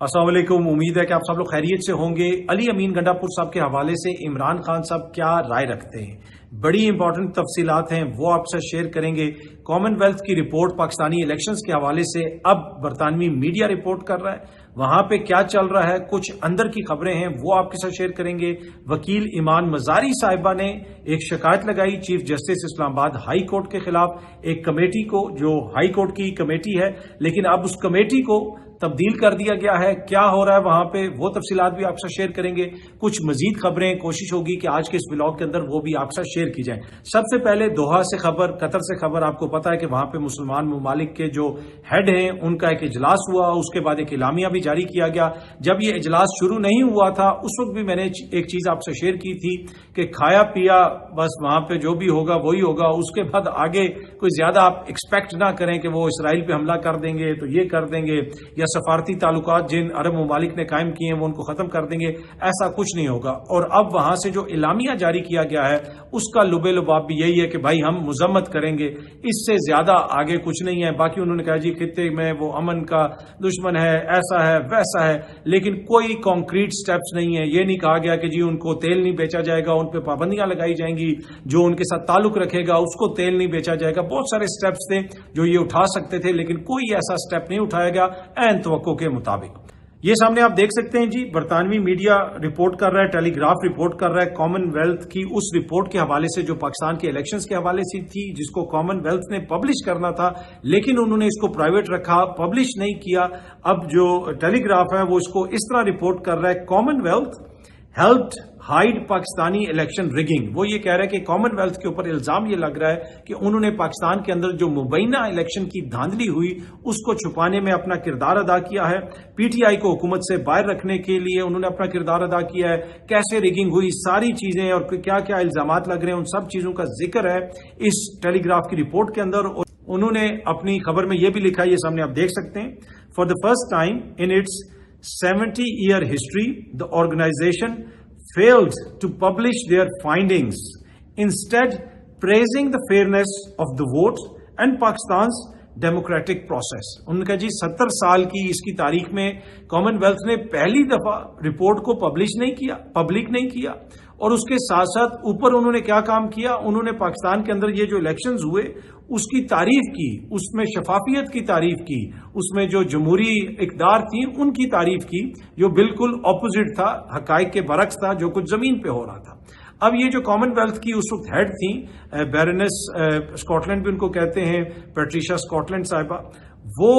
अस्सलाम वालेकुम। उम्मीद है कि आप सब लोग खैरियत से होंगे। अली अमीन गंडापुर साहब के हवाले से इमरान खान साहब क्या राय रखते हैं, बड़ी इंपॉर्टेंट तफसीलात हैं, वो आपसे शेयर करेंगे। कॉमनवेल्थ की रिपोर्ट पाकिस्तानी इलेक्शंस के हवाले से अब बरतानवी मीडिया रिपोर्ट कर रहा है, वहां पे क्या चल रहा है, कुछ अंदर की खबरें हैं वो आपके साथ शेयर करेंगे। वकील ईमान मजारी साहिबा ने एक शिकायत लगाई chief justice Islamabad high court के खिलाफ, एक कमेटी को जो हाई कोर्ट की कमेटी है, लेकिन अब उस कमेटी को तब्दील कर दिया गया है। क्या हो रहा है वहां पे वो तफसीलात भी आपसे शेयर करेंगे। कुछ मजीद खबरें कोशिश होगी कि आज के इस व्लॉग के अंदर वो भी आपसे शेयर की जाए। सबसे पहले दोहा से खबर, कतर से खबर। आपको पता है कि वहां पे मुसलमान ममालिक के जो हेड हैं उनका एक इजलास हुआ, उसके बाद एक इलामिया भी जारी किया गया। जब ये इजलास शुरू नहीं हुआ था उस वक्त भी मैंने एक चीज आपसे शेयर की थी कि खाया पिया बस वहां पे जो भी होगा वही होगा, उसके बाद आगे कोई ज्यादा आप एक्सपेक्ट ना करें कि वो इसराइल पे हमला कर देंगे तो ये कर देंगे, या सफारती ताल्लुकात जिन अरब ममालिक ने कायम किए हैं वो उनको खत्म कर देंगे, ऐसा कुछ नहीं होगा। और अब वहां से जो इलामिया जारी किया गया है उसका लुबे लुबाब भी यही है कि भाई हम मुजम्मत करेंगे, इससे ज्यादा आगे कुछ नहीं है। बाकी उन्होंने कहा जी खित्ते में वो अमन का दुश्मन है, ऐसा है वैसा है, लेकिन कोई कॉन्क्रीट स्टेप्स नहीं है। ये नहीं कहा गया कि जी उनको तेल नहीं बेचा जाएगा, उन पर पाबंदियां लगाई जाएंगी, जो उनके साथ ताल्लुक रखेगा उसको तेल नहीं बेचा जाएगा। बहुत सारे स्टेप्स थे जो ये उठा सकते थे, लेकिन कोई ऐसा स्टेप नहीं उठाया गया एन तवक्को के मुताबिक। ये सामने आप देख सकते हैं जी, बरतानवी मीडिया रिपोर्ट कर रहा है, टेलीग्राफ रिपोर्ट कर रहा है कॉमनवेल्थ की उस रिपोर्ट के हवाले से जो पाकिस्तान के इलेक्शंस के हवाले से थी, जिसको कॉमनवेल्थ ने पब्लिश करना था लेकिन उन्होंने इसको प्राइवेट रखा, पब्लिश नहीं किया। अब जो टेलीग्राफ है वो इसको इस तरह रिपोर्ट कर रहा है, Commonwealth helped hide Pakistani election rigging. वो ये कह रहा है कि कॉमनवेल्थ के ऊपर इल्जाम ये लग रहा है कि उन्होंने पाकिस्तान के अंदर जो मुबैना इलेक्शन की धांधली हुई उसको छुपाने में अपना किरदार अदा किया है। पीटीआई को हुकूमत से बाहर रखने के लिए उन्होंने अपना किरदार अदा किया है। कैसे रिगिंग हुई, सारी चीजें और क्या क्या इल्जामात लग रहे हैं, उन सब चीजों का जिक्र है इस टेलीग्राफ की रिपोर्ट के अंदर। और उन्होंने अपनी खबर में यह भी लिखा है, ये सामने आप देख सकते हैं, for the first time in its 70-year history, the organization failed to publish their findings, instead praising the fairness of the vote and Pakistan's democratic process. उन्होंने कहा जी 70 साल की इसकी तारीख में कॉमनवेल्थ ने पहली दफा रिपोर्ट को पब्लिश नहीं किया, पब्लिक नहीं किया, और उसके साथ साथ ऊपर उन्होंने क्या काम किया, उन्होंने पाकिस्तान के अंदर ये जो इलेक्शंस हुए उसकी तारीफ की, उसमें शफाफियत की तारीफ की, उसमें जो जमहूरी इक़दार थी उनकी तारीफ की, जो बिल्कुल ऑपोजिट था, हकाइक के बरक्स था जो कुछ जमीन पे हो रहा था। अब ये जो कॉमनवेल्थ की उस वक्त हेड थी, बैरनेस स्कॉटलैंड भी उनको कहते हैं, पैट्रिशा स्कॉटलैंड साहिबा, वो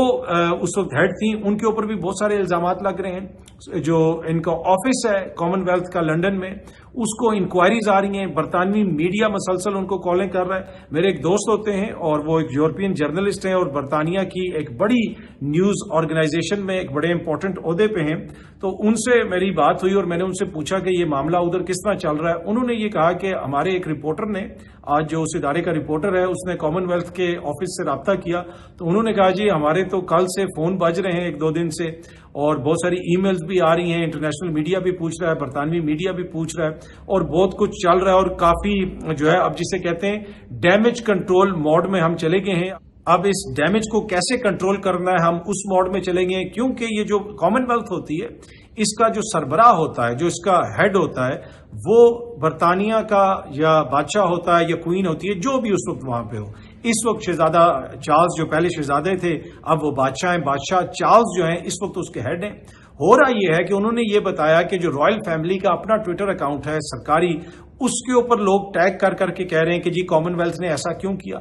उस वक्त हेड थी, उनके ऊपर भी बहुत सारे इल्जामात लग रहे हैं। जो इनका ऑफिस है कॉमनवेल्थ का लंदन में, उसको इंक्वायरीज आ रही हैं, बरतानवी मीडिया मसलसल उनको कॉलिंग कर रहा है। मेरे एक दोस्त होते हैं और वो एक यूरोपियन जर्नलिस्ट हैं और बरतानिया की एक बड़ी न्यूज ऑर्गेनाइजेशन में एक बड़े इंपॉर्टेंट ओहदे पे हैं, तो उनसे मेरी बात हुई और मैंने उनसे पूछा कि ये मामला उधर किस तरह चल रहा है। उन्होंने ये कहा कि हमारे एक रिपोर्टर ने, आज जो उस इदारे का रिपोर्टर है, उसने कॉमनवेल्थ के ऑफिस से रब्ता किया, तो उन्होंने कहा जी हमारे तो कल से फोन बज रहे हैं 1-2 दिन से, और बहुत सारी ईमेल्स भी आ रही हैं, इंटरनेशनल मीडिया भी पूछ रहा है, बरतानवी मीडिया भी पूछ रहा है, और बहुत कुछ चल रहा है, और काफी जो है अब जिसे कहते हैं डैमेज कंट्रोल मोड में हम चले गए हैं। अब इस डैमेज को कैसे कंट्रोल करना है, हम उस मोड में चलेंगे, क्योंकि ये जो कॉमनवेल्थ होती है इसका जो सरबराह होता है, जो इसका हेड होता है, वो बरतानिया का या बादशाह होता है या क्वीन होती है, जो भी उस वक्त वहां पे हो। इस वक्त शहजादा चार्ल्स जो पहले शहजादे थे अब वो बादशाह हैं, बादशाह चार्ल्स जो हैं इस वक्त उसके हेड हैं। हो रहा यह है कि उन्होंने ये बताया कि जो रॉयल फैमिली का अपना ट्विटर अकाउंट है सरकारी, उसके ऊपर लोग टैग कर करके कह रहे हैं कि जी कॉमनवेल्थ ने ऐसा क्यों किया।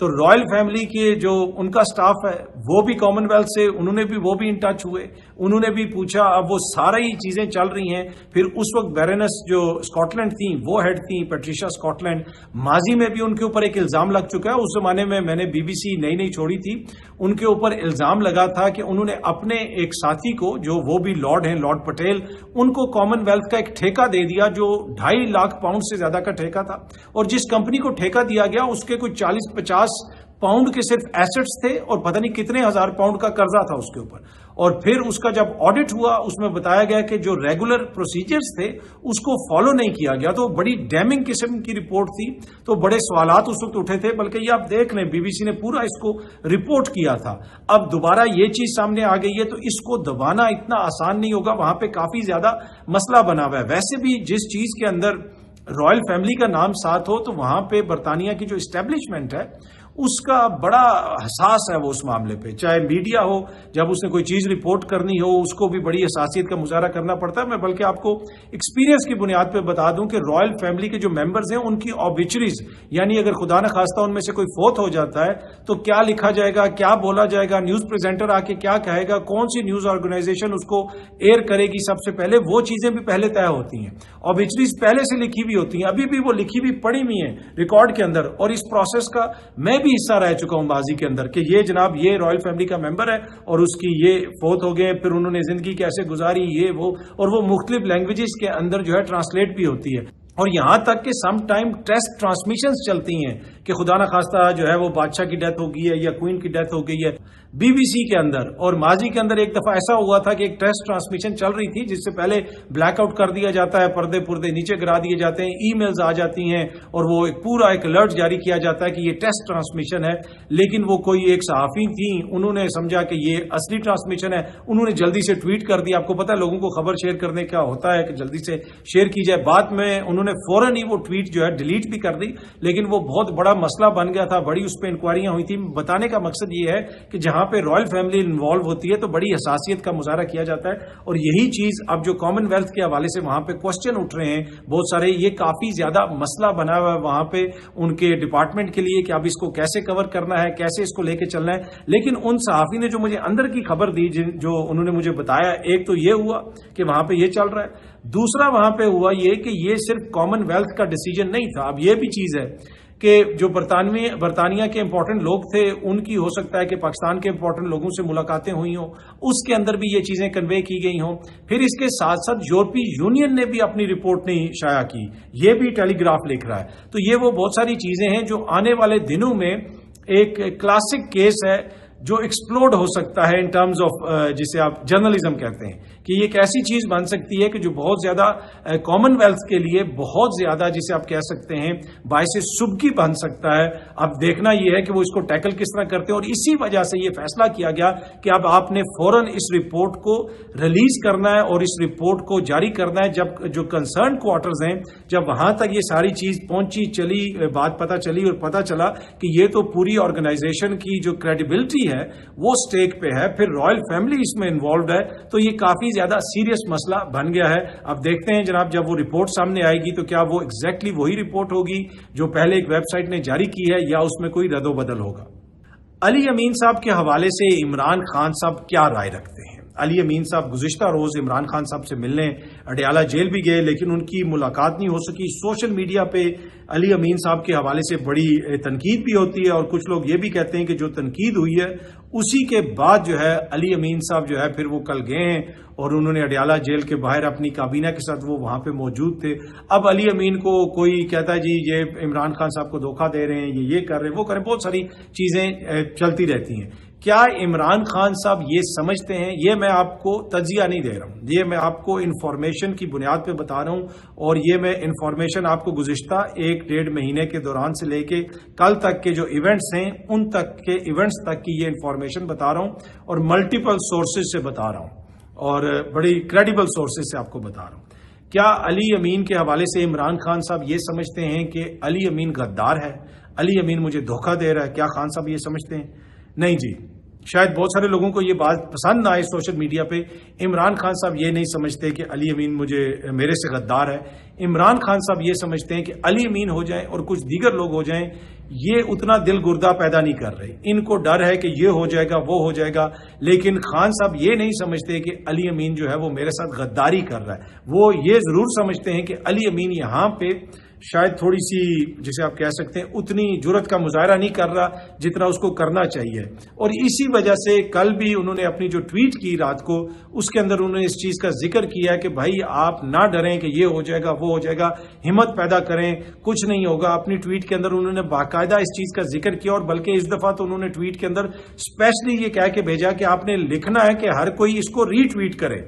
तो रॉयल फैमिली के जो उनका स्टाफ है वो भी कॉमनवेल्थ से, उन्होंने भी वो भी इन टच हुए, उन्होंने भी पूछा, अब वो सारी चीजें चल रही हैं। फिर उस वक्त बैरनेस जो स्कॉटलैंड थी वो हेड थी, पैट्रिशा स्कॉटलैंड, माजी में भी उनके ऊपर एक इल्जाम लग चुका है। उस जमाने में मैंने बीबीसी नई नई छोड़ी थी, उनके ऊपर इल्जाम लगा था कि उन्होंने अपने एक साथी को, जो वो भी लॉर्ड हैं, लॉर्ड पटेल, उनको कॉमनवेल्थ का एक ठेका दे दिया जो 2.5 लाख पाउंड से ज्यादा का ठेका था, और जिस कंपनी को ठेका दिया गया उसके कुछ 40-50 पाउंड के सिर्फ एसेट्स थे और पता नहीं कितने हजार पाउंड का कर्जा था उसके ऊपर। और फिर उसका जब ऑडिट हुआ उसमें बताया गया कि जो रेगुलर प्रोसीजर्स थे उसको फॉलो नहीं किया गया। तो बड़ी डैमिंग किस्म की रिपोर्ट थी, तो बड़े सवालात उस वक्त उठे थे, बल्कि ये आप देख लें बीबीसी ने पूरा इसको रिपोर्ट किया था। अब दोबारा ये चीज सामने आ गई है तो इसको दबाना इतना आसान नहीं होगा, वहां पे काफी ज्यादा मसला बना हुआ है। वैसे भी जिस चीज के अंदर रॉयल फैमिली का नाम साथ हो तो वहां पे बरतानिया की जो इस्टेब्लिशमेंट है उसका बड़ा हसास है वो उस मामले पे। चाहे मीडिया हो, जब उसने कोई चीज रिपोर्ट करनी हो उसको भी बड़ी हसासियत का मुजाहरा करना पड़ता है। मैं बल्कि आपको एक्सपीरियंस की बुनियाद पे बता दूं कि रॉयल फैमिली के जो मेंबर्स हैं उनकी ऑबिचुरीज, यानी अगर खुदा न खास्ता उनमें से कोई फोत हो जाता है तो क्या लिखा जाएगा, क्या बोला जाएगा, न्यूज प्रेजेंटर आके क्या कहेगा, कौन सी न्यूज ऑर्गेनाइजेशन उसको एयर करेगी, सबसे पहले वो चीजें भी पहले तय होती हैं। ऑबिचुरीज पहले से लिखी हुई होती हैं, अभी भी वो लिखी हुई पड़ी हुई है रिकॉर्ड के अंदर। और इस प्रोसेस का मैं भी हिस्सा रह चुका हूं माजी के अंदर कि ये जनाब ये रॉयल फैमिली का मेंबर है और उसकी ये फोत हो गए, फिर उन्होंने जिंदगी कैसे गुजारी, ये वो, और वो मुख्तलिफ लैंग्वेजेस के अंदर जो है ट्रांसलेट भी होती है। और यहां तक कि सम टाइम टेस्ट ट्रांसमिशंस चलती हैं कि खुदा ना खास्ता जो है वो बादशाह की डेथ हो गई है या क्वीन की डेथ हो गई है बीबीसी के अंदर। और माजी के अंदर एक दफा ऐसा हुआ था कि एक टेस्ट ट्रांसमिशन चल रही थी जिससे पहले ब्लैकआउट कर दिया जाता है, पर्दे पुर्दे नीचे गिरा दिए जाते हैं, ईमेल्स आ जाती हैं और वो एक पूरा एक अलर्ट जारी किया जाता है कि ये टेस्ट ट्रांसमिशन है। लेकिन वो कोई एक सहाफी थी, उन्होंने समझा कि ये असली ट्रांसमिशन है, उन्होंने जल्दी से ट्वीट कर दिया। आपको पता है लोगों को खबर शेयर करने का होता है कि जल्दी से शेयर की जाए, बाद में उन्होंने फौरन ही वो ट्वीट जो है डिलीट भी कर दी। लेकिन वो बहुत बड़ा मसला बन गया था, बड़ी उस पर इंक्वायरियां हुई थी। बताने का मकसद ये है कि जहां पे रॉयल फैमिली इन्वॉल्व होती है तो बड़ी हसासियत का मुजाहरा किया जाता है। और यही चीज अब जो कॉमनवेल्थ के हवाले से वहां पे क्वेश्चन उठ रहे हैं बहुत सारे, ये काफी ज्यादा मसला बना हुआ है वहां पे उनके डिपार्टमेंट के लिए कि अब इसको कैसे कवर करना है, कैसे इसको लेके चलना है। लेकिन उन सहाफी ने जो मुझे अंदर की खबर दी, जो उन्होंने मुझे बताया, एक तो ये हुआ कि वहां पे ये चल रहा है, दूसरा वहां पे हुआ ये कि ये सिर्फ कॉमनवेल्थ का डिसीजन नहीं था। अब ये भी चीज है कि जो बरतानिया के इंपॉर्टेंट लोग थे उनकी हो सकता है कि पाकिस्तान के इंपॉर्टेंट लोगों से मुलाकातें हुई हों, उसके अंदर भी ये चीजें कन्वे की गई हों। फिर इसके साथ साथ यूरोपीय यूनियन ने भी अपनी रिपोर्ट नहीं शाया की, ये भी टेलीग्राफ लिख रहा है। तो ये वो बहुत सारी चीजें हैं जो आने वाले दिनों में एक क्लासिक केस है जो एक्सप्लोड हो सकता है इन टर्म्स ऑफ जिसे आप जर्नलिज्म कहते हैं, कि ये एक ऐसी चीज बन सकती है कि जो बहुत ज्यादा कॉमनवेल्थ के लिए बहुत ज्यादा, जिसे आप कह सकते हैं, बायसे सुबकी बन सकता है। अब देखना यह है कि वो इसको टैकल किस तरह करते हैं। और इसी वजह से ये फैसला किया गया कि अब आपने फौरन इस रिपोर्ट को रिलीज करना है और इस रिपोर्ट को जारी करना है। जब जो कंसर्न क्वार्टर्स हैं, जब वहां तक ये सारी चीज पहुंची, चली, बात पता चली और पता चला कि ये तो पूरी ऑर्गेनाइजेशन की जो क्रेडिबिलिटी है वो स्टेक पे है, फिर रॉयल फैमिली इसमें इन्वॉल्व है, तो ये काफी ज्यादा सीरियस मसला बन गया है। अब देखते हैं जनाब जब वो रिपोर्ट सामने आएगी तो क्या वो एग्जैक्टली वही रिपोर्ट होगी जो पहले एक वेबसाइट ने जारी की है या उसमें कोई रद्दोबदल होगा। अली अमीन साहब के हवाले से इमरान खान साहब क्या राय रखते हैं? अली अमीन साहब गुज़िश्ता रोज इमरान खान साहब से मिलने अडयाला जेल भी गए, लेकिन उनकी मुलाकात नहीं हो सकी। सोशल मीडिया पे अली अमीन साहब के हवाले से बड़ी तनकीद भी होती है और कुछ लोग ये भी कहते हैं कि जो तनकीद हुई है उसी के बाद जो है अली अमीन साहब जो है फिर वो कल गए हैं और उन्होंने अडयाला जेल के बाहर अपनी काबीना के साथ वो वहां पे मौजूद थे। अब अली अमीन को कोई कहता है जी ये इमरान खान साहब को धोखा दे रहे हैं, ये कर रहे हैं, वो कर रहे हैं, बहुत सारी चीजें चलती रहती हैं। क्या इमरान खान साहब ये समझते हैं? ये मैं आपको तजिया नहीं दे रहा हूं, ये मैं आपको इंफॉर्मेशन की बुनियाद पे बता रहा हूं। और ये मैं इंफॉर्मेशन आपको गुज़िश्ता 1-1.5 महीने के दौरान से लेके कल तक के जो इवेंट्स हैं उन तक के इवेंट्स तक की ये इंफॉर्मेशन बता रहा हूं और मल्टीपल सोर्सेज से बता रहा हूं और बड़ी क्रेडिबल सोर्सेज से आपको बता रहा हूं। क्या अली अमीन के हवाले से इमरान खान साहब ये समझते हैं कि अली अमीन गद्दार है, अली अमीन मुझे धोखा दे रहा है? क्या खान साहब ये समझते हैं? नहीं जी, शायद बहुत सारे लोगों को ये बात पसंद ना आए सोशल मीडिया पे। इमरान खान साहब ये नहीं समझते कि अली अमीन मेरे से गद्दार है। इमरान खान साहब ये समझते हैं कि अली अमीन हो जाए और कुछ दीगर लोग हो जाएं, ये उतना दिल गुर्दा पैदा नहीं कर रहे। इनको डर है कि ये हो जाएगा, वो हो जाएगा। लेकिन खान साहब ये नहीं समझते कि अली अमीन जो है वो मेरे साथ गद्दारी कर रहा है। वो ये जरूर समझते हैं कि अली अमीन यहां पे شاید تھوڑی سی جسے آپ کہہ سکتے ہیں اتنی جرت کا مظاہرہ نہیں کر رہا جتنا اس کو کرنا چاہیے، اور اسی وجہ سے کل بھی انہوں نے اپنی جو ٹویٹ کی رات کو اس کے اندر انہوں نے اس چیز کا ذکر کیا کہ بھائی آپ نہ ڈریں کہ یہ ہو جائے گا وہ ہو جائے گا، ہمت پیدا کریں، کچھ نہیں ہوگا۔ اپنی ٹویٹ کے اندر انہوں نے باقاعدہ اس چیز کا ذکر کیا، اور بلکہ اس دفعہ تو انہوں نے ٹویٹ کے اندر اسپیشلی یہ کہہ کے بھیجا کہ آپ نے لکھنا ہے کہ ہر کوئی اس کو ری ٹویٹ کرے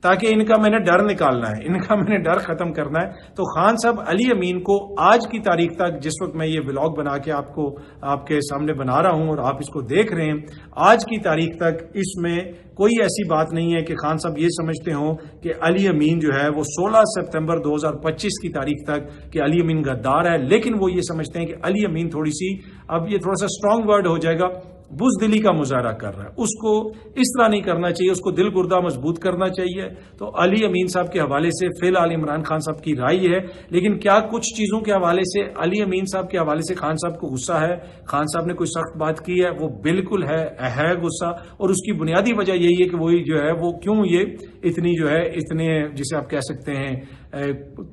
تاکہ ان کا میں نے ڈر نکالنا ہے، ان کا میں نے ڈر ختم کرنا ہے۔ تو خان صاحب علی امین کو آج کی تاریخ تک، جس وقت میں یہ ولاگ بنا کے آپ کے سامنے بنا رہا ہوں اور آپ اس کو دیکھ رہے ہیں، آج کی تاریخ تک اس میں کوئی ایسی بات نہیں ہے کہ خان صاحب یہ سمجھتے ہوں کہ علی امین جو ہے وہ 16 سپتمبر 2025 کی تاریخ تک کہ علی امین غدار ہے، لیکن وہ یہ سمجھتے ہیں کہ علی امین تھوڑی سی، اب یہ تھوڑا سا اسٹرانگ ورڈ ہو جائے گا، بزدلی کا مظاہرہ کر رہا ہے۔ اس کو اس طرح نہیں کرنا چاہیے، اس کو دل گردہ مضبوط کرنا چاہیے۔ تو علی امین صاحب کے حوالے سے فی الحال عمران خان صاحب کی رائے ہے، لیکن کیا کچھ چیزوں کے حوالے سے علی امین صاحب کے حوالے سے خان صاحب کو غصہ ہے؟ خان صاحب نے کوئی سخت بات کی ہے؟ وہ بالکل ہے غصہ، اور اس کی بنیادی وجہ یہی ہے کہ وہی جو ہے وہ کیوں یہ اتنے جسے آپ کہہ سکتے ہیں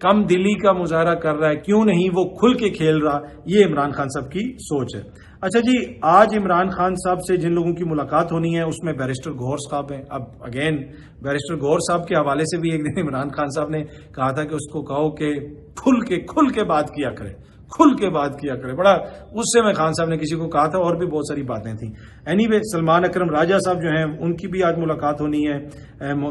کم دلی کا مظاہرہ کر رہا ہے، کیوں نہیں وہ کھل کے کھیل رہا؟ یہ عمران خان صاحب کی سوچ ہے۔ اچھا جی، آج عمران خان صاحب سے جن لوگوں کی ملاقات ہونی ہے اس میں بیرسٹر گوہر صاحب ہیں۔ اب اگین بیرسٹر گوہر صاحب کے حوالے سے بھی ایک دن عمران خان صاحب نے کہا تھا کہ اس کو کہو کہ کھل کے بات کیا کرے، بڑا غصے میں خان صاحب نے کسی کو کہا تھا، اور بھی بہت ساری باتیں تھیں۔ اینی وے سلمان اکرم راجہ صاحب جو ہیں ان کی بھی آج ملاقات ہونی ہے،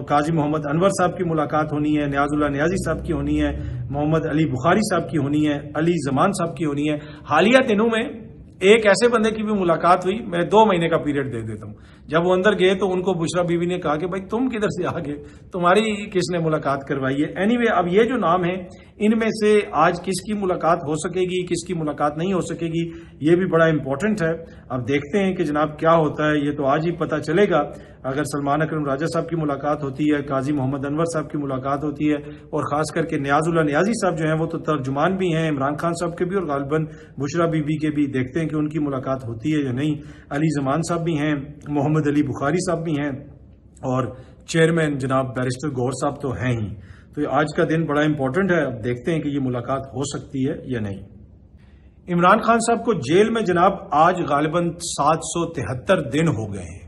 قاضی محمد انور صاحب کی ملاقات ہونی ہے، نیاز اللہ نیازی صاحب کی ہونی ہے، محمد علی بخاری صاحب کی ہونی ہے، علی زمان صاحب کی ہونی ہے۔ حالیہ دنوں میں ایک ایسے بندے کی بھی ملاقات ہوئی، میں 2 مہینے کا پیریڈ دے دیتا ہوں، جب وہ اندر گئے تو ان کو بشرا بیوی نے کہا کہ بھائی تم کدھر سے آ گئے، تمہاری کس نے ملاقات کروائی ہے؟ اینی وے اب یہ جو نام ہیں ان میں سے آج کس کی ملاقات ہو سکے گی، کس کی ملاقات نہیں ہو سکے گی، یہ بھی بڑا امپورٹنٹ ہے۔ اب دیکھتے ہیں کہ جناب کیا ہوتا ہے، یہ تو آج ہی پتہ چلے گا۔ اگر سلمان اکرم راجہ صاحب کی ملاقات ہوتی ہے، قاضی محمد انور صاحب کی ملاقات ہوتی ہے، اور خاص کر کے نیاز اللہ نیازی صاحب جو ہیں وہ تو ترجمان بھی ہیں عمران خان صاحب کے بھی، اور غالباً بشرا بی بی کے بھی، دیکھتے ہیں کہ ان کی ملاقات ہوتی ہے یا نہیں۔ علی زمان صاحب بھی ہیں، محمد علی بخاری صاحب بھی ہیں، اور چیئرمین جناب بیرسٹر گوہر صاحب تو ہیں ہی۔ تو آج کا دن بڑا امپورٹنٹ ہے، اب دیکھتے ہیں کہ یہ ملاقات ہو سکتی ہے یا نہیں۔ عمران خان صاحب کو جیل میں جناب آج غالباً 773 دن ہو گئے ہیں،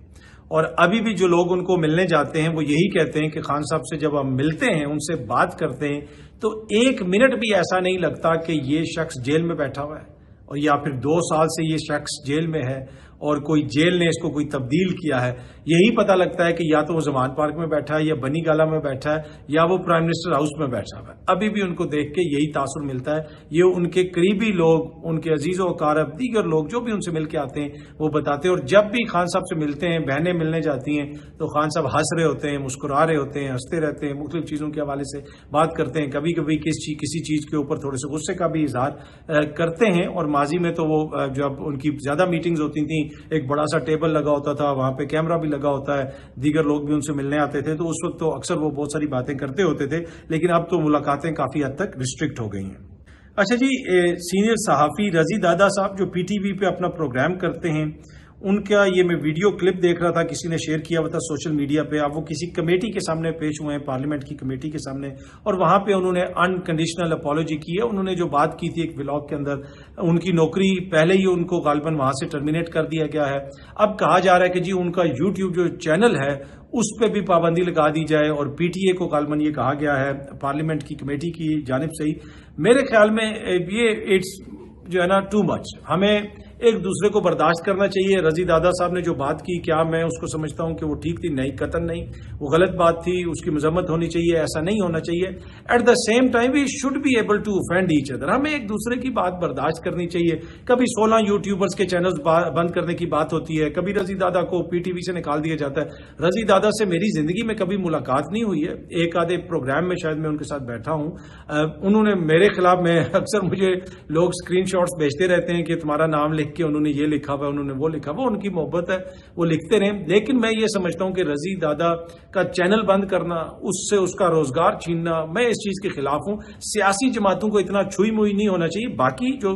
اور ابھی بھی جو لوگ ان کو ملنے جاتے ہیں وہ یہی کہتے ہیں کہ خان صاحب سے جب ہم ملتے ہیں، ان سے بات کرتے ہیں، تو 1 منٹ بھی ایسا نہیں لگتا کہ یہ شخص جیل میں بیٹھا ہوا ہے، اور یا پھر 2 سال سے یہ شخص جیل میں ہے اور کوئی جیل نے اس کو کوئی تبدیل کیا ہے۔ یہی پتہ لگتا ہے کہ یا تو وہ زمان پارک میں بیٹھا ہے، یا بنی گالا میں بیٹھا ہے، یا وہ پرائم منسٹر ہاؤس میں بیٹھا ہوا ہے۔ ابھی بھی ان کو دیکھ کے یہی تاثر ملتا ہے۔ یہ ان کے قریبی لوگ، ان کے عزیز و اقارب، دیگر لوگ جو بھی ان سے مل کے آتے ہیں وہ بتاتے ہیں، اور جب بھی خان صاحب سے ملتے ہیں، بہنیں ملنے جاتی ہیں، تو خان صاحب ہنس رہے ہوتے ہیں، مسکرا رہے ہوتے ہیں، ہنستے رہتے ہیں، مختلف چیزوں کے حوالے سے بات کرتے ہیں، کبھی کبھی کسی چیز کے اوپر تھوڑے سے غصے کا بھی اظہار کرتے ہیں۔ اور ماضی میں تو وہ جب ان کی زیادہ میٹنگز ہوتی تھیں، ایک بڑا سا ٹیبل لگا ہوتا تھا، وہاں پہ کیمرہ بھی لگا ہوتا ہے، دیگر لوگ بھی ان سے ملنے آتے تھے، تو اس وقت تو اکثر وہ بہت ساری باتیں کرتے ہوتے تھے، لیکن اب تو ملاقاتیں کافی حد تک ریسٹرکٹ ہو گئی ہیں۔ اچھا جی، سینئر صحافی رضی دادا صاحب جو پی ٹی وی پہ اپنا پروگرام کرتے ہیں، ان کا یہ میں ویڈیو کلپ دیکھ رہا تھا، کسی نے شیئر کیا ہوا تھا سوشل میڈیا پہ۔ اب وہ کسی کمیٹی کے سامنے پیش ہوئے ہیں، پارلیمنٹ کی کمیٹی کے سامنے، اور وہاں پہ انہوں نے انکنڈیشنل اپالوجی کی ہے۔ انہوں نے جو بات کی تھی ایک ولاگ کے اندر، ان کی نوکری پہلے ہی ان کو غالباً وہاں سے ٹرمینیٹ کر دیا گیا ہے۔ اب کہا جا رہا ہے کہ جی ان کا یوٹیوب جو چینل ہے اس پہ بھی پابندی لگا دی جائے، اور پی ٹی اے کو غالباً یہ کہا گیا ہے پارلیمنٹ کی کمیٹی کی جانب سے ہی۔ میرے خیال میں یہ جو ہے نا ٹو مچ، ہمیں ایک دوسرے کو برداشت کرنا چاہیے۔ رضی دادا صاحب نے جو بات کی، کیا میں اس کو سمجھتا ہوں کہ وہ ٹھیک تھی؟ نہیں، قطعاً نہیں، وہ غلط بات تھی، اس کی مذمت ہونی چاہیے، ایسا نہیں ہونا چاہیے۔ At the same time we should be able to offend each other, ہمیں ایک دوسرے کی بات برداشت کرنی چاہیے۔ کبھی 16 یوٹیوبرز کے چینلز بند کرنے کی بات ہوتی ہے، کبھی رضی دادا کو پی ٹی وی سے نکال دیا جاتا ہے۔ رضی دادا سے میری زندگی میں کبھی ملاقات نہیں ہوئی ہے، ایک آدھے پروگرام میں شاید میں ان کے ساتھ بیٹھا ہوں۔ انہوں نے میرے خلاف، میں اکثر مجھے لوگ اسکرین شاٹس بھیجتے رہتے ہیں کہ تمہارا نام लिख के उन्होंने ये लिखा हुआ, उन्होंने वो लिखा हुआ, उनकी मोहब्बत है, वो लिखते रहें। लेकिन मैं ये समझता हूं कि रजी दादा का चैनल बंद करना, उससे उसका रोजगार छीनना, मैं इस चीज के खिलाफ हूं। सियासी जमातों को इतना छुई मुई नहीं होना चाहिए। बाकी जो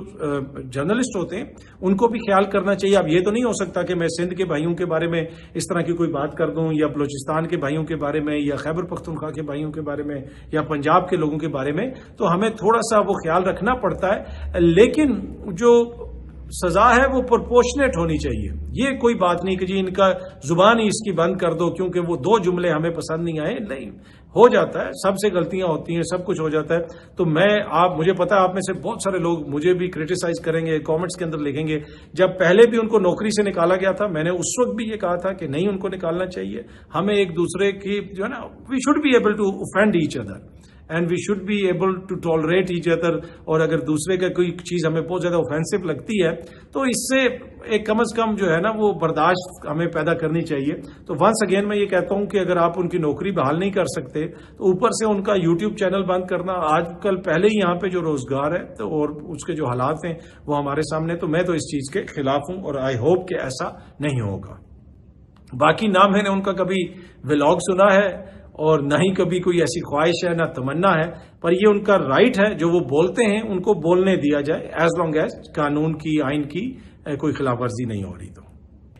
जर्नलिस्ट होते हैं उनको भी ख्याल करना चाहिए। अब ये तो नहीं हो सकता कि मैं सिंध के भाइयों के बारे में इस तरह की कोई बात कर दूं, या बलोचिस्तान के भाइयों के बारे में, या खैबर पख्तूनख्वा के भाइयों के बारे में, या पंजाब के लोगों के बारे में। तो हमें थोड़ा सा वो ख्याल रखना पड़ता है, लेकिन जो सजा है वो प्रोपोर्शनेट होनी चाहिए। ये कोई बात नहीं कि जी इनका जुबान ही इसकी बंद कर दो क्योंकि वो 2 जुमले हमें पसंद नहीं आए। नहीं, हो जाता है, सबसे गलतियां होती हैं, सब कुछ हो जाता है। तो मुझे पता है आप में से बहुत सारे लोग मुझे भी क्रिटिसाइज करेंगे, कमेंट्स के अंदर लिखेंगे। जब पहले भी उनको नौकरी से निकाला गया था, मैंने उस वक्त भी ये कहा था कि नहीं, उनको निकालना चाहिए। हमें एक दूसरे की जो है ना, we should be able to offend each other and we should be able to tolerate each other. और अगर दूसरे का कोई चीज हमें बहुत ज्यादा ऑफेंसिव लगती है तो इससे एक कम से कम जो है ना वो बर्दाश्त हमें पैदा करनी चाहिए। तो वंस अगेन मैं ये कहता हूं कि अगर आप उनकी नौकरी बहाल नहीं कर सकते तो ऊपर से उनका यूट्यूब चैनल बंद करना, आजकल पहले ही यहाँ पे जो रोजगार है तो और उसके जो हालात हैं वो हमारे सामने, तो मैं तो इस चीज के खिलाफ हूं और आई होप कि ऐसा नहीं होगा। बाकी ना मैंने उनका कभी व्लॉग सुना है और ना ही कभी कोई ऐसी ख्वाहिश है, ना तमन्ना है, पर ये उनका राइट है। जो वो बोलते हैं उनको बोलने दिया जाए, एज लॉन्ग एज कानून की, आइन की कोई खिलाफ वर्जी नहीं हो रही। तो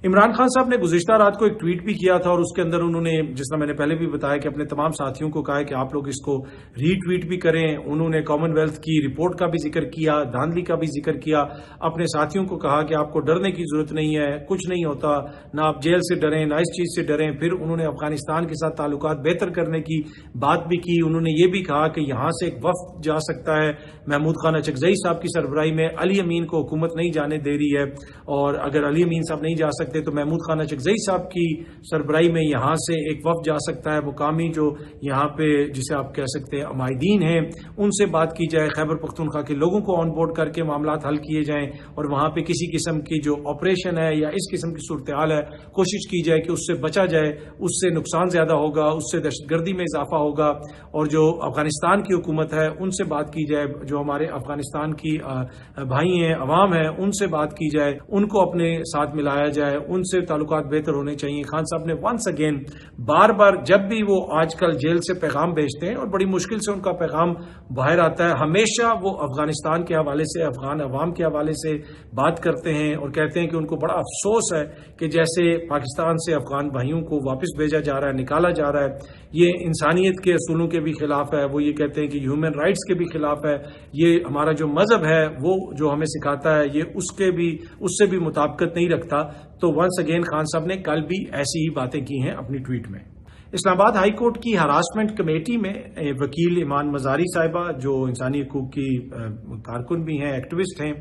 इमरान खान साहब ने गुज़िश्ता रात को एक ट्वीट भी किया था और उसके अंदर उन्होंने, जिस तरह मैंने पहले भी बताया, कि अपने तमाम साथियों को कहा है कि आप लोग इसको रीट्वीट भी करें। उन्होंने कॉमनवेल्थ की रिपोर्ट का भी जिक्र किया, धांधली का भी जिक्र किया, अपने साथियों को कहा कि आपको डरने की जरूरत नहीं है, कुछ नहीं होता, ना आप जेल से डरें, ना इस चीज से डरें। फिर उन्होंने अफगानिस्तान के साथ ताल्लुकात बेहतर करने की बात भी की। उन्होंने ये भी कहा कि यहां से एक वफ्द जा सकता है, महमूद खान अचकजई साहब की सरबराही में। अली अमीन को हुकूमत नहीं जाने दे रही है, और अगर अली अमीन साहब नहीं जा सकते तो महमूद खान अचकजई साहब की सरबराही में यहां से एक वफ्द जा सकता है। मुकामी जो यहाँ पे जिसे आप कह सकते हैं अमायदीन हैं, उनसे बात की जाए, खैबर पख्तूनख्वा के लोगों को ऑन बोर्ड करके मामलात हल किए जाएं, और वहां पे किसी किस्म की जो ऑपरेशन है या इस किस्म की सूरत हाल है, कोशिश की जाए कि उससे बचा जाए। उससे नुकसान ज्यादा होगा, उससे दहशतगर्दी में इजाफा होगा। और जो अफगानिस्तान की हुकूमत है उनसे बात की जाए, जो हमारे अफगानिस्तान की भाई हैं, अवाम है, उनसे बात की जाए, उनको अपने साथ मिलाया जाए, उनसे ताल्लुकात बेहतर होने चाहिए। खान साहब ने वंस अगेन बार बार, जब भी वो आजकल जेल से पैगाम भेजते हैं और बड़ी मुश्किल से उनका पैगाम बाहर आता है, हमेशा वो अफगानिस्तान के हवाले से, अफगान अवाम के हवाले से बात करते हैं और कहते हैं कि उनको बड़ा अफसोस है कि जैसे पाकिस्तान से अफगान भाइयों को वापस भेजा जा रहा है, निकाला जा रहा है, ये इंसानियत के असूलों के भी खिलाफ है। वो ये कहते हैं कि ह्यूमन राइट्स के भी खिलाफ है। ये हमारा जो मजहब है वो जो हमें सिखाता है, ये उससे भी मुताबिकत नहीं रखता। तो वंस अगेन खान साहब ने कल भी ऐसी ही बातें की हैं अपनी ट्वीट में। इस्लामाबाद हाई कोर्ट की हरासमेंट कमेटी में वकील ईमान मजारी साहिबा, जो इंसानी हकूक की कारकुन भी हैं, एक्टिविस्ट हैं,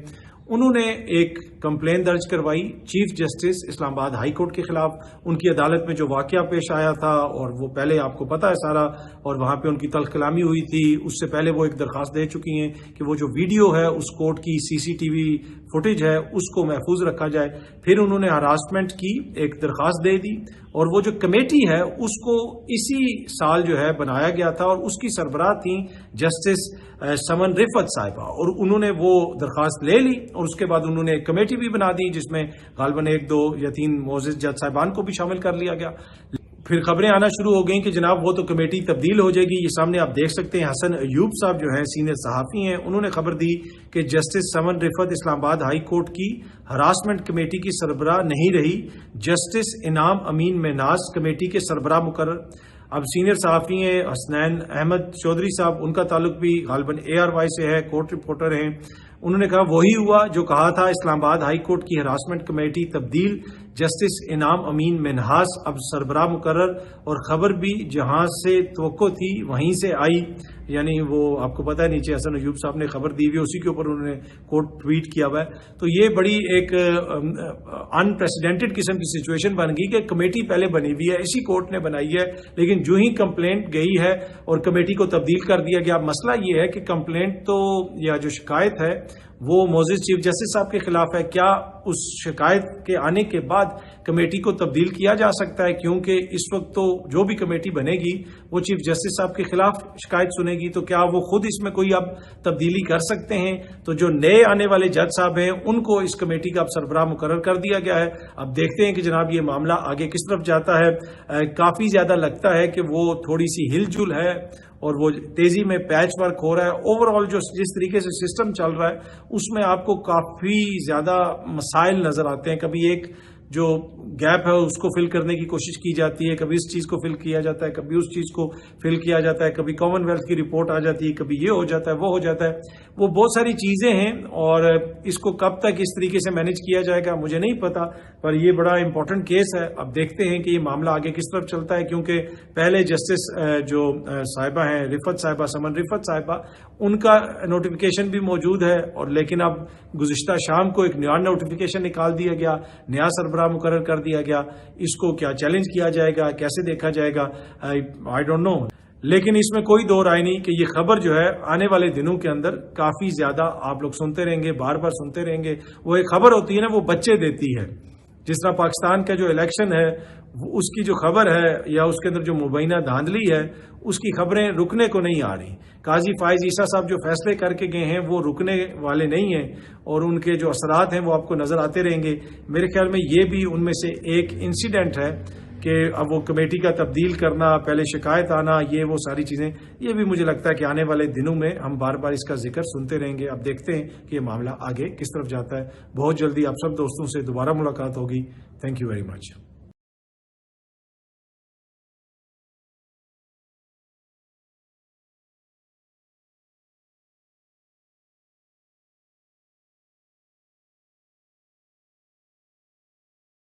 उन्होंने एक कंप्लेन दर्ज करवाई chief justice Islamabad high court के खिलाफ। उनकी अदालत में जो वाकया पेश आया था, और वो पहले आपको पता है सारा, और वहां पे उनकी तल्ख कलामी हुई थी। उससे पहले वो एक दरखास्त दे चुकी हैं कि वो जो वीडियो है, उस कोर्ट की सीसीटीवी फुटेज है, उसको महफूज रखा जाए। फिर उन्होंने हरासमेंट की एक दरखास्त दे दी, और वो जो कमेटी है उसको इसी साल जो है बनाया गया था, और उसकी सरबराह थी जस्टिस समन रिफत साहिबा। और उन्होंने वो दरखास्त ले ली और उसके बाद उन्होंने एक कमेटी भी बना दी जिसमें गालबन 1, 2 या 3 मोअज़्ज़िज़ जज साहिबान को भी शामिल कर लिया गया। फिर खबरें आना शुरू हो गई कि जनाब वो तो कमेटी तब्दील हो जाएगी। ये सामने आप देख सकते हैं, हसन अयूब साहब जो हैं सीनियर सहाफ़ी हैं, उन्होंने खबर दी कि जस्टिस समन रिफत इस्लामाबाद हाई कोर्ट की हरासमेंट कमेटी की सरबराह नहीं रही, जस्टिस इनाम अमीन मेनाज कमेटी के सरबराह मुकर्रर। अब सीनियर सहाफ़ी हैं हसनैन अहमद चौधरी साहब, उनका ताल्लुक भी गालबन ARY से है, कोर्ट रिपोर्टर हैं। उन्होंने कहा वही हुआ जो कहा था, इस्लामाबाद हाई कोर्ट की हरासमेंट कमेटी तब्दील, जस्टिस इनाम अमीन मिनहास अब सरबराह मुकर्रर, और खबर भी जहां से तवक्को थी वहीं से आई। यानी वो आपको पता है नीचे हसन अयूब साहब ने खबर दी हुई, उसी के ऊपर उन्होंने कोर्ट ट्वीट किया हुआ है। तो ये बड़ी एक अनप्रेसिडेंटेड किस्म की सिचुएशन बन गई कि कमेटी पहले बनी हुई है, इसी कोर्ट ने बनाई है, लेकिन जो ही कंप्लेंट गई है और कमेटी को तब्दील कर दिया गया। मसला ये है कि कंप्लेंट तो या जो शिकायत है وہ मोअज़्ज़िज़ चीफ जस्टिस साहब के खिलाफ है। क्या उस शिकायत के आने के बाद कमेटी को तब्दील किया जा सकता है, क्योंकि इस वक्त तो जो भी कमेटी बनेगी वो चीफ जस्टिस साहब के खिलाफ शिकायत सुनेगी, तो क्या वो खुद इसमें कोई अब तब्दीली कर सकते हैं? तो जो नए आने वाले जज साहब हैं उनको इस कमेटी का अब सरबराह मुकर्रर कर दिया गया है। अब देखते हैं कि जनाब ये मामला आगे किस तरफ जाता है। काफी ज्यादा लगता है कि वो थोड़ी सी हिलजुल है और वो तेजी में पैच वर्क हो रहा है। ओवरऑल जो जिस तरीके से सिस्टम चल रहा है उसमें आपको काफी ज्यादा मसाइल नजर आते हैं। कभी एक जो गैप है उसको फिल करने की कोशिश की जाती है, कभी इस चीज को फिल किया जाता है, कभी उस चीज को फिल किया जाता है, कभी कॉमनवेल्थ की रिपोर्ट आ जाती है, कभी ये हो जाता है, वो हो जाता है। वो बहुत सारी चीजें हैं और इसको कब तक इस तरीके से मैनेज किया जाएगा मुझे नहीं पता, पर ये बड़ा इंपॉर्टेंट केस है। अब देखते हैं कि ये मामला आगे किस तरफ चलता है, क्योंकि पहले जस्टिस जो साहिबा हैं रिफत साहिबा, समन रिफत साहिबा, उनका नोटिफिकेशन भी मौजूद है और लेकिन अब गुज़िश्ता शाम को एक नया नोटिफिकेशन निकाल दिया गया, नया सरबराह मुकर्रर कर दिया गया। इसको क्या चैलेंज किया जाएगा, कैसे देखा जाएगा, आई डोंट नो। लेकिन इसमें कोई दो राय नहीं कि ये खबर जो है आने वाले दिनों के अंदर काफी ज्यादा आप लोग सुनते रहेंगे, बार बार सुनते रहेंगे। वो एक खबर होती है ना, वो बच्चे देती है। जिस तरह पाकिस्तान का जो इलेक्शन है उसकी जो खबर है या उसके अंदर जो मुबैना धांधली है उसकी खबरें रुकने को नहीं आ रही। काजी फाइज ईसा साहब जो फैसले करके गए हैं वो रुकने वाले नहीं हैं और उनके जो असरात हैं वो आपको नजर आते रहेंगे। मेरे ख्याल में ये भी उनमें से एक इंसिडेंट है कि अब वो कमेटी का तब्दील करना, पहले शिकायत आना, ये वो सारी चीजें, ये भी मुझे लगता है कि आने वाले दिनों में हम बार बार इसका जिक्र सुनते रहेंगे। अब देखते हैं कि ये मामला आगे किस तरफ जाता है। बहुत जल्दी आप सब दोस्तों से दोबारा मुलाकात होगी। Thank you very much.